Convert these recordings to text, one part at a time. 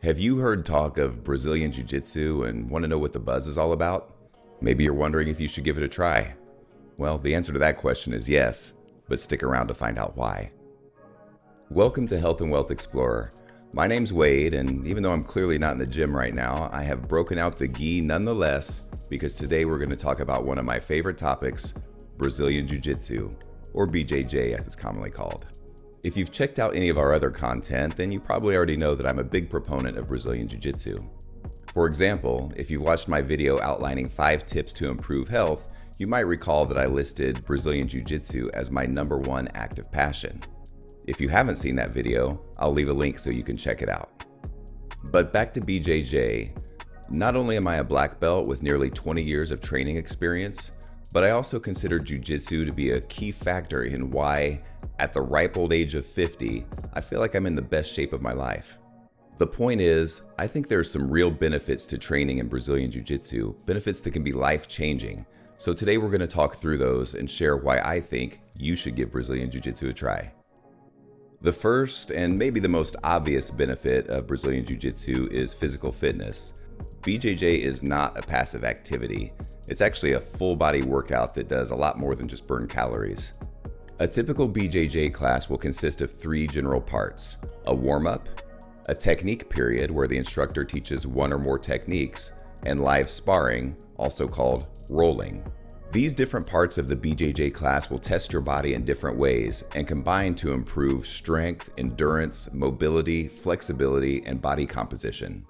Have you heard talk of Brazilian Jiu-Jitsu and want to know what the buzz is all about? Maybe you're wondering if you should give it a try. Well, the answer to that question is yes, but stick around to find out why. Welcome to Health and Wealth Explorer. My name's Wade, and even though I'm clearly not in the gym right now, I have broken out the gi nonetheless because today we're going to talk about one of my favorite topics, Brazilian Jiu-Jitsu, or BJJ as it's commonly called. If you've checked out any of our other content, then you probably already know that I'm a big proponent of Brazilian Jiu-Jitsu. For example, if you've watched my video outlining 5 tips to improve health, you might recall that I listed Brazilian Jiu-Jitsu as my #1 active passion. If you haven't seen that video, I'll leave a link so you can check it out. But back to BJJ, not only am I a black belt with nearly 20 years of training experience, but I also consider Jiu-Jitsu to be a key factor in why, at the ripe old age of 50, I feel like I'm in the best shape of my life. The point is, I think there are some real benefits to training in Brazilian Jiu-Jitsu, benefits that can be life-changing. So today we're going to talk through those and share why I think you should give Brazilian Jiu-Jitsu a try. The first, and maybe the most obvious benefit of Brazilian Jiu-Jitsu is physical fitness. BJJ is not a passive activity. It's actually a full-body workout that does a lot more than just burn calories. A typical BJJ class will consist of 3 general parts: a warm-up, a technique period where the instructor teaches 1 or more techniques, and live sparring, also called rolling. These different parts of the BJJ class will test your body in different ways and combine to improve strength, endurance, mobility, flexibility, and body composition.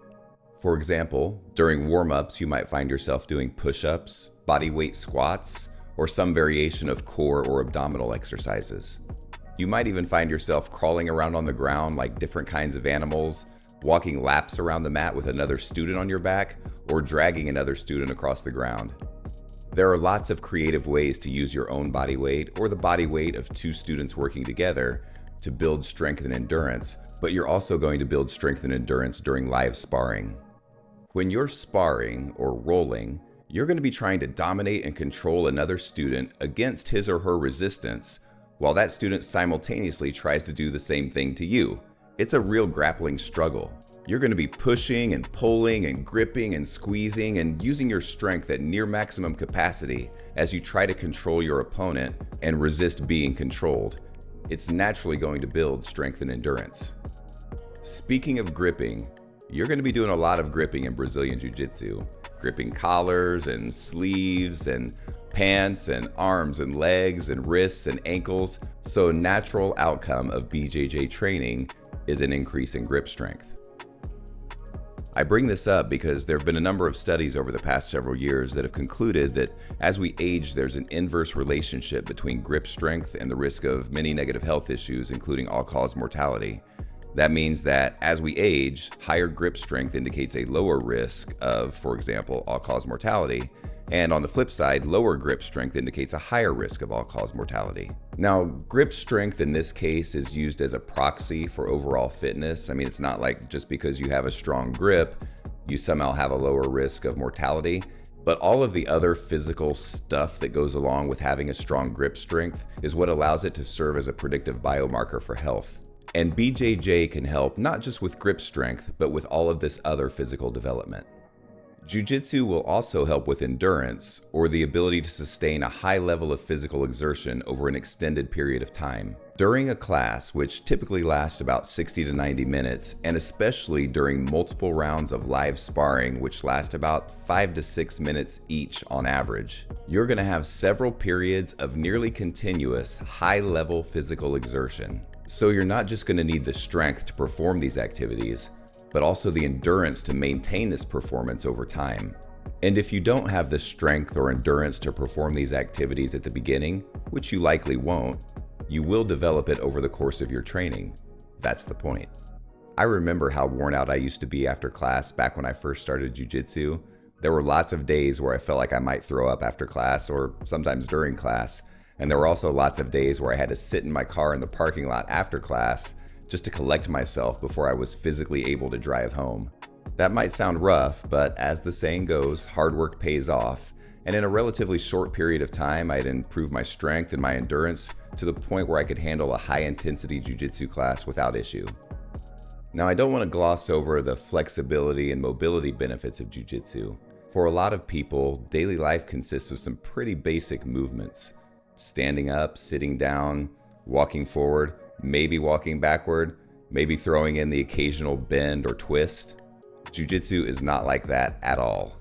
For example, during warm-ups, you might find yourself doing push-ups, body weight squats, or some variation of core or abdominal exercises. You might even find yourself crawling around on the ground like different kinds of animals, walking laps around the mat with another student on your back, or dragging another student across the ground. There are lots of creative ways to use your own body weight or the body weight of 2 students working together to build strength and endurance, but you're also going to build strength and endurance during live sparring. When you're sparring or rolling, you're going to be trying to dominate and control another student against his or her resistance, while that student simultaneously tries to do the same thing to you. It's a real grappling struggle. You're going to be pushing and pulling and gripping and squeezing and using your strength at near maximum capacity as you try to control your opponent and resist being controlled. It's naturally going to build strength and endurance. Speaking of gripping, you're going to be doing a lot of gripping in Brazilian Jiu-Jitsu. Gripping collars and sleeves and pants and arms and legs and wrists and ankles. So a natural outcome of BJJ training is an increase in grip strength. I bring this up because there have been a number of studies over the past several years that have concluded that as we age, there's an inverse relationship between grip strength and the risk of many negative health issues, including all-cause mortality. That means that as we age, higher grip strength indicates a lower risk of, for example, all-cause mortality. And on the flip side, lower grip strength indicates a higher risk of all-cause mortality. Now, grip strength in this case is used as a proxy for overall fitness. I mean, it's not like just because you have a strong grip, you somehow have a lower risk of mortality. But all of the other physical stuff that goes along with having a strong grip strength is what allows it to serve as a predictive biomarker for health. And BJJ can help not just with grip strength, but with all of this other physical development. Jiu-Jitsu will also help with endurance, or the ability to sustain a high level of physical exertion over an extended period of time. During a class, which typically lasts about 60 to 90 minutes, and especially during multiple rounds of live sparring, which last about 5 to 6 minutes each on average, you're going to have several periods of nearly continuous, high-level physical exertion. So you're not just going to need the strength to perform these activities, but also the endurance to maintain this performance over time. And if you don't have the strength or endurance to perform these activities at the beginning, which you likely won't, you will develop it over the course of your training. That's the point. I remember how worn out I used to be after class back when I first started Jiu-Jitsu. There were lots of days where I felt like I might throw up after class or sometimes during class. And there were also lots of days where I had to sit in my car in the parking lot after class just to collect myself before I was physically able to drive home. That might sound rough, but as the saying goes, hard work pays off. And in a relatively short period of time, I had improved my strength and my endurance to the point where I could handle a high-intensity jiu-jitsu class without issue. Now, I don't want to gloss over the flexibility and mobility benefits of Jiu-Jitsu. For a lot of people, daily life consists of some pretty basic movements. Standing up, sitting down, walking forward, maybe walking backward, maybe throwing in the occasional bend or twist. Jiu-Jitsu is not like that at all.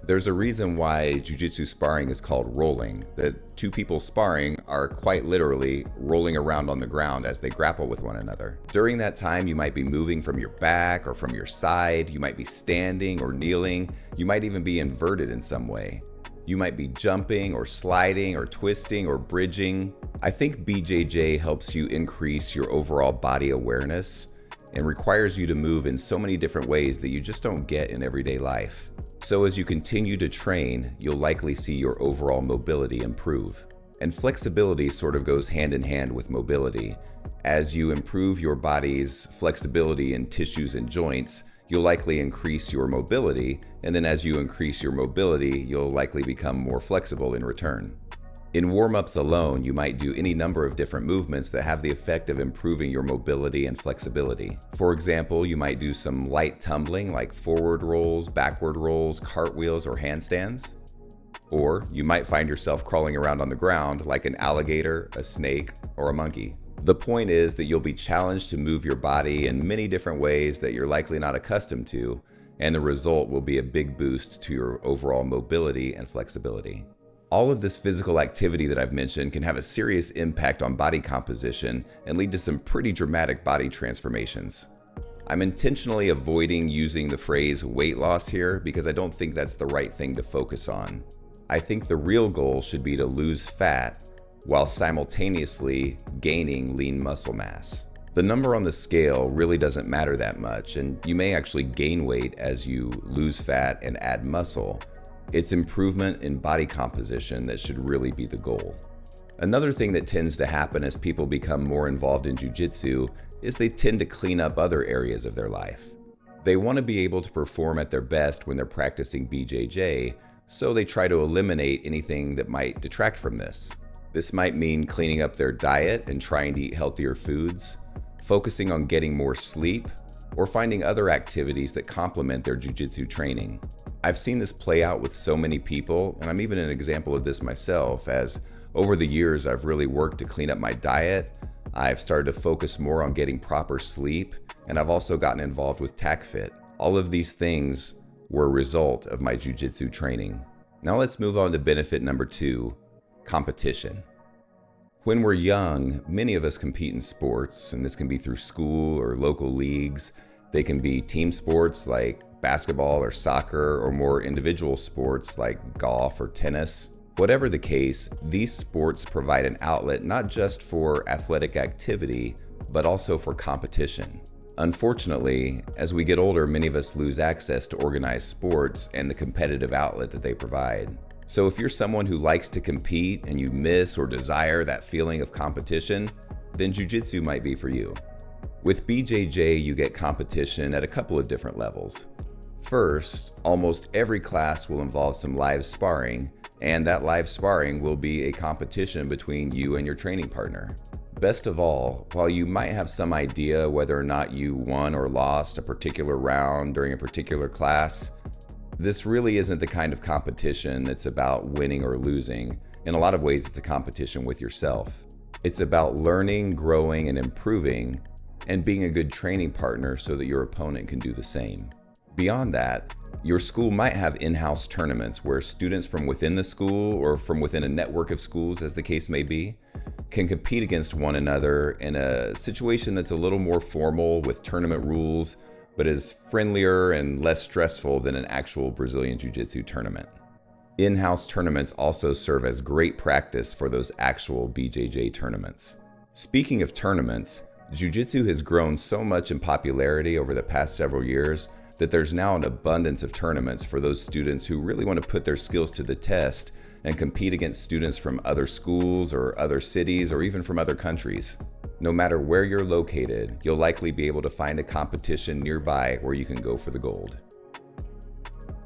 There's a reason why Jiu-Jitsu sparring is called rolling. The two people sparring are quite literally rolling around on the ground as they grapple with one another. During that time, you might be moving from your back or from your side. You might be standing or kneeling. You might even be inverted in some way. You might be jumping or sliding or twisting or bridging. I think BJJ helps you increase your overall body awareness and requires you to move in so many different ways that you just don't get in everyday life. So as you continue to train, you'll likely see your overall mobility improve. And flexibility sort of goes hand in hand with mobility. As you improve your body's flexibility in tissues and joints, you'll likely increase your mobility, and then as you increase your mobility, you'll likely become more flexible in return. In warm-ups alone, you might do any number of different movements that have the effect of improving your mobility and flexibility. For example, you might do some light tumbling like forward rolls, backward rolls, cartwheels, or handstands. Or you might find yourself crawling around on the ground like an alligator, a snake, or a monkey. The point is that you'll be challenged to move your body in many different ways that you're likely not accustomed to, and the result will be a big boost to your overall mobility and flexibility. All of this physical activity that I've mentioned can have a serious impact on body composition and lead to some pretty dramatic body transformations. I'm intentionally avoiding using the phrase weight loss here because I don't think that's the right thing to focus on. I think the real goal should be to lose fat while simultaneously gaining lean muscle mass. The number on the scale really doesn't matter that much, and you may actually gain weight as you lose fat and add muscle. It's improvement in body composition that should really be the goal. Another thing that tends to happen as people become more involved in Jiu-Jitsu is they tend to clean up other areas of their life. They want to be able to perform at their best when they're practicing BJJ, so they try to eliminate anything that might detract from this. This might mean cleaning up their diet and trying to eat healthier foods, focusing on getting more sleep, or finding other activities that complement their Jiu-Jitsu training. I've seen this play out with so many people, and I'm even an example of this myself, as over the years I've really worked to clean up my diet. I've started to focus more on getting proper sleep, and I've also gotten involved with TACFit. All of these things were a result of my Jiu-Jitsu training. Now let's move on to benefit number 2, competition. When we're young, many of us compete in sports, and this can be through school or local leagues. They can be team sports like basketball or soccer, or more individual sports like golf or tennis. Whatever the case, these sports provide an outlet not just for athletic activity, but also for competition. Unfortunately, as we get older, many of us lose access to organized sports and the competitive outlet that they provide. So if you're someone who likes to compete and you miss or desire that feeling of competition, then Jiu-Jitsu might be for you. With BJJ, you get competition at a couple of different levels. First, almost every class will involve some live sparring, and that live sparring will be a competition between you and your training partner. Best of all, while you might have some idea whether or not you won or lost a particular round during a particular class, this really isn't the kind of competition that's about winning or losing. In a lot of ways, it's a competition with yourself. It's about learning, growing, and improving, and being a good training partner so that your opponent can do the same. Beyond that, your school might have in-house tournaments where students from within the school or from within a network of schools, as the case may be, can compete against one another in a situation that's a little more formal with tournament rules, but is friendlier and less stressful than an actual Brazilian Jiu-Jitsu tournament. In-house tournaments also serve as great practice for those actual BJJ tournaments. Speaking of tournaments, Jiu-Jitsu has grown so much in popularity over the past several years that there's now an abundance of tournaments for those students who really want to put their skills to the test and compete against students from other schools or other cities or even from other countries. No matter where you're located, you'll likely be able to find a competition nearby where you can go for the gold.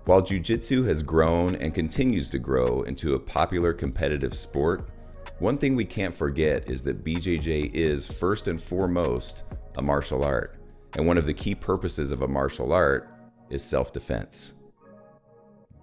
While Jiu-Jitsu has grown and continues to grow into a popular competitive sport, one thing we can't forget is that BJJ is first and foremost a martial art. and one of the key purposes of a martial art is self-defense.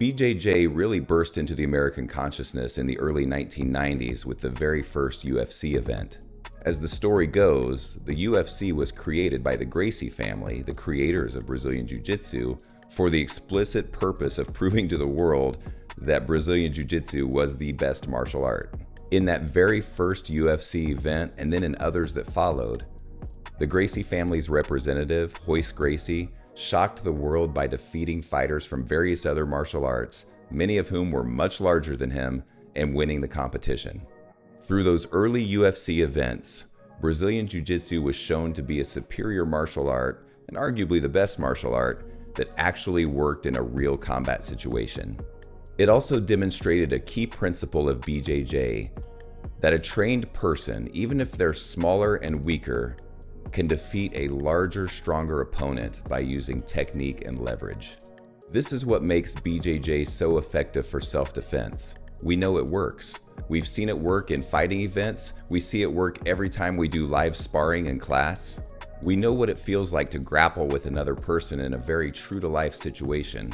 BJJ really burst into the American consciousness in the early 1990s with the very first UFC event. As the story goes, the UFC was created by the Gracie family, the creators of Brazilian Jiu-Jitsu, for the explicit purpose of proving to the world that Brazilian Jiu-Jitsu was the best martial art. In that very first UFC event, and then in others that followed, the Gracie family's representative, Royce Gracie, shocked the world by defeating fighters from various other martial arts, many of whom were much larger than him, and winning the competition. Through those early UFC events, Brazilian Jiu-Jitsu was shown to be a superior martial art, and arguably the best martial art, that actually worked in a real combat situation. It also demonstrated a key principle of BJJ, that a trained person, even if they're smaller and weaker, can defeat a larger, stronger opponent by using technique and leverage. This is what makes BJJ so effective for self-defense. We know it works. We've seen it work in fighting events. We see it work every time we do live sparring in class. We know what it feels like to grapple with another person in a very true-to-life situation.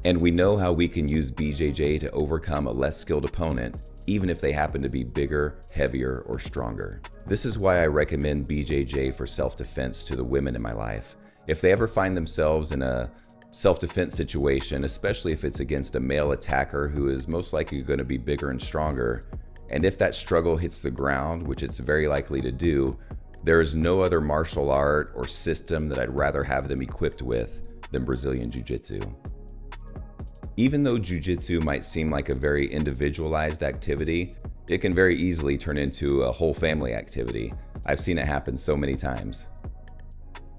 And we know how we can use BJJ to overcome a less skilled opponent, even if they happen to be bigger, heavier, or stronger. This is why I recommend BJJ for self-defense to the women in my life. If they ever find themselves in a self-defense situation, especially if it's against a male attacker who is most likely going to be bigger and stronger, and if that struggle hits the ground, which it's very likely to do, there is no other martial art or system that I'd rather have them equipped with than Brazilian Jiu-Jitsu. Even though Jiu-Jitsu might seem like a very individualized activity, it can very easily turn into a whole family activity. I've seen it happen so many times.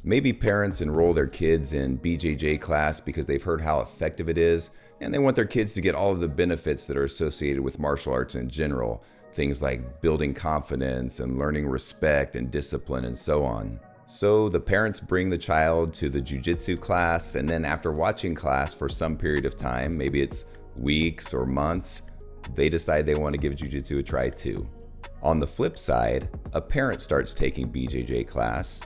Maybe parents enroll their kids in BJJ class because they've heard how effective it is, and they want their kids to get all of the benefits that are associated with martial arts in general, things like building confidence and learning respect and discipline and so on. So the parents bring the child to the jiu-jitsu class, and then after watching class for some period of time, maybe it's weeks or months, they decide they want to give jiu-jitsu a try too. On the flip side, a parent starts taking BJJ class,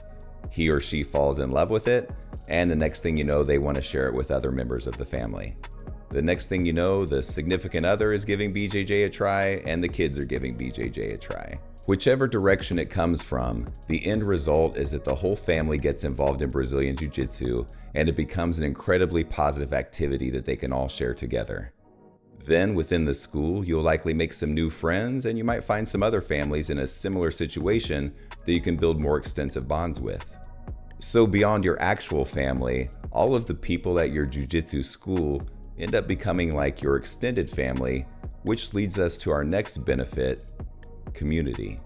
he or she falls in love with it, and the next thing you know, they want to share it with other members of the family. The next thing you know, the significant other is giving BJJ a try, and the kids are giving BJJ a try. Whichever direction it comes from, the end result is that the whole family gets involved in Brazilian Jiu-Jitsu, and it becomes an incredibly positive activity that they can all share together. Then within the school, you'll likely make some new friends, and you might find some other families in a similar situation that you can build more extensive bonds with. So beyond your actual family, all of the people at your Jiu-Jitsu school end up becoming like your extended family, which leads us to our next benefit: community.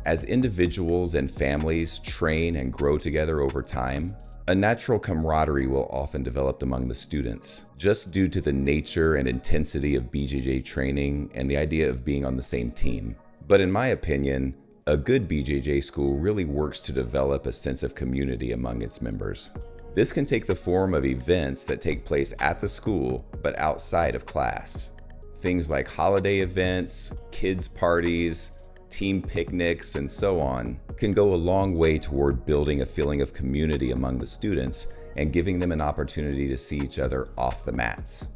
As individuals and families train and grow together over time, a natural camaraderie will often develop among the students, just due to the nature and intensity of BJJ training and the idea of being on the same team. But in my opinion, a good BJJ school really works to develop a sense of community among its members. This can take the form of events that take place at the school, but outside of class. Things like holiday events, kids' parties, team picnics, and so on can go a long way toward building a feeling of community among the students and giving them an opportunity to see each other off the mats.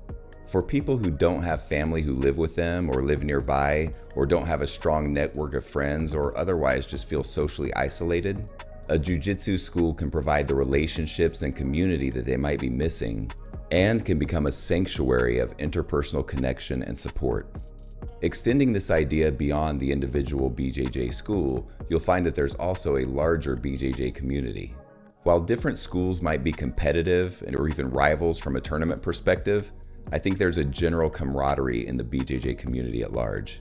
For people who don't have family who live with them or live nearby, or don't have a strong network of friends, or otherwise just feel socially isolated, a jiu-jitsu school can provide the relationships and community that they might be missing, and can become a sanctuary of interpersonal connection and support. Extending this idea beyond the individual BJJ school, you'll find that there's also a larger BJJ community. While different schools might be competitive or even rivals from a tournament perspective, I think there's a general camaraderie in the BJJ community at large.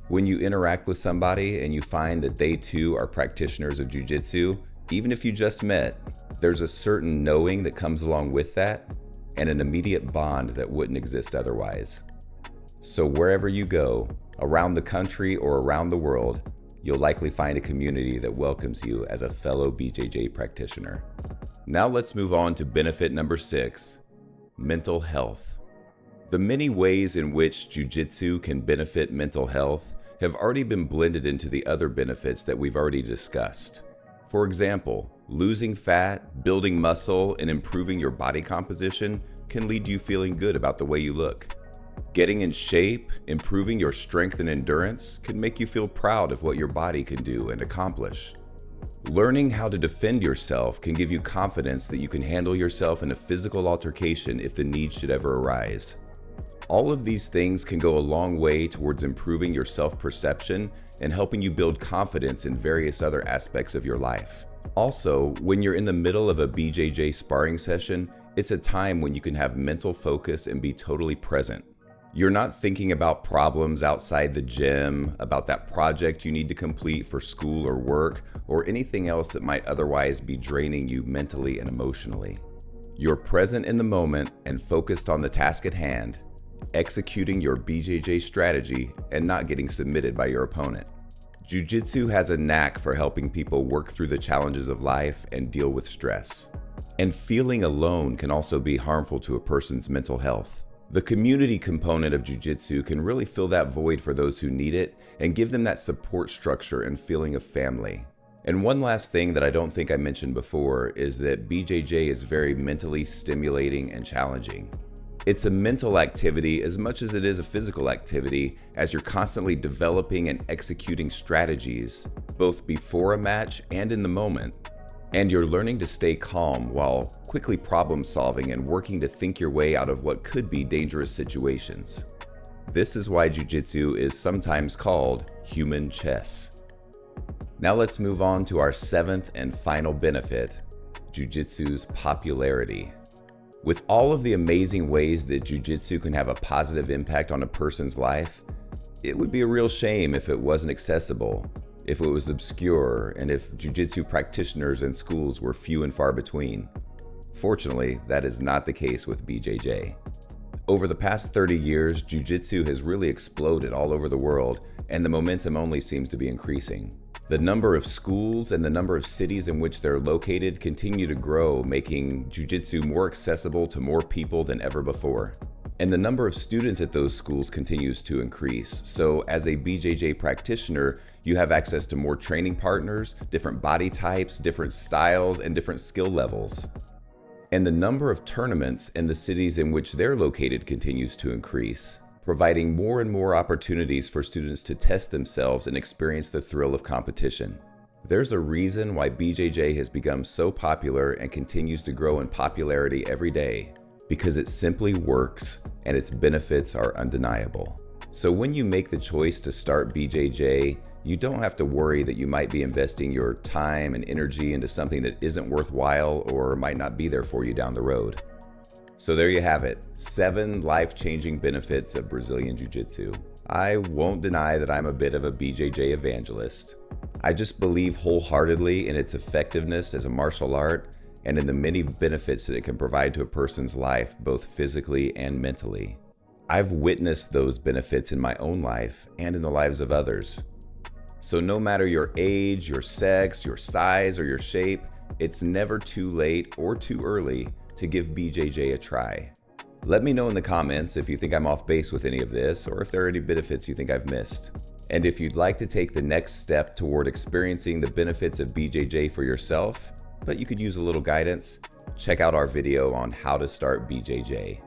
When you interact with somebody and you find that they too are practitioners of jiu-jitsu, even if you just met, there's a certain knowing that comes along with that, and an immediate bond that wouldn't exist otherwise. So wherever you go, around the country or around the world, you'll likely find a community that welcomes you as a fellow BJJ practitioner. Now let's move on to benefit number 6, mental health. The many ways in which jiu-jitsu can benefit mental health have already been blended into the other benefits that we've already discussed. For example, Losing fat, building muscle, and improving your body composition can lead you feeling good about the way you look. Getting in shape, improving your strength and endurance can make you feel proud of what your body can do and accomplish. Learning how to defend yourself can give you confidence that you can handle yourself in a physical altercation if the need should ever arise. All of these things can go a long way towards improving your self-perception and helping you build confidence in various other aspects of your life. Also, when you're in the middle of a BJJ sparring session, it's a time when you can have mental focus and be totally present. You're not thinking about problems outside the gym, about that project you need to complete for school or work, or anything else that might otherwise be draining you mentally and emotionally. You're present in the moment and focused on the task at hand, executing your BJJ strategy and not getting submitted by your opponent. Jiu-Jitsu has a knack for helping people work through the challenges of life and deal with stress. And feeling alone can also be harmful to a person's mental health. The community component of Jiu-Jitsu can really fill that void for those who need it and give them that support structure and feeling of family. And one last thing that I don't think I mentioned before is that BJJ is very mentally stimulating and challenging. It's a mental activity as much as it is a physical activity, as you're constantly developing and executing strategies, both before a match and in the moment. And you're learning to stay calm while quickly problem solving and working to think your way out of what could be dangerous situations. This is why Jiu-Jitsu is sometimes called human chess. Now let's move on to our seventh and final benefit, Jiu-Jitsu's popularity. With all of the amazing ways that Jiu-Jitsu can have a positive impact on a person's life, it would be a real shame if it wasn't accessible, if it was obscure, and if Jiu-Jitsu practitioners and schools were few and far between. Fortunately, that is not the case with BJJ. Over the past 30 years, Jiu-Jitsu has really exploded all over the world, and the momentum only seems to be increasing. The number of schools and the number of cities in which they're located continue to grow, making Jiu-Jitsu more accessible to more people than ever before. And the number of students at those schools continues to increase. So as a BJJ practitioner, you have access to more training partners, different body types, different styles, and different skill levels. And the number of tournaments in the cities in which they're located continues to increase, providing more and more opportunities for students to test themselves and experience the thrill of competition. There's a reason why BJJ has become so popular and continues to grow in popularity every day, because it simply works and its benefits are undeniable. So when you make the choice to start BJJ, you don't have to worry that you might be investing your time and energy into something that isn't worthwhile or might not be there for you down the road. So there you have it, 7 life-changing benefits of Brazilian Jiu-Jitsu. I won't deny that I'm a bit of a BJJ evangelist. I just believe wholeheartedly in its effectiveness as a martial art and in the many benefits that it can provide to a person's life, both physically and mentally. I've witnessed those benefits in my own life and in the lives of others. So no matter your age, your sex, your size, or your shape, it's never too late or too early to give BJJ a try. Let me know in the comments if you think I'm off base with any of this, or if there are any benefits you think I've missed. And if you'd like to take the next step toward experiencing the benefits of BJJ for yourself, but you could use a little guidance, check out our video on how to start BJJ.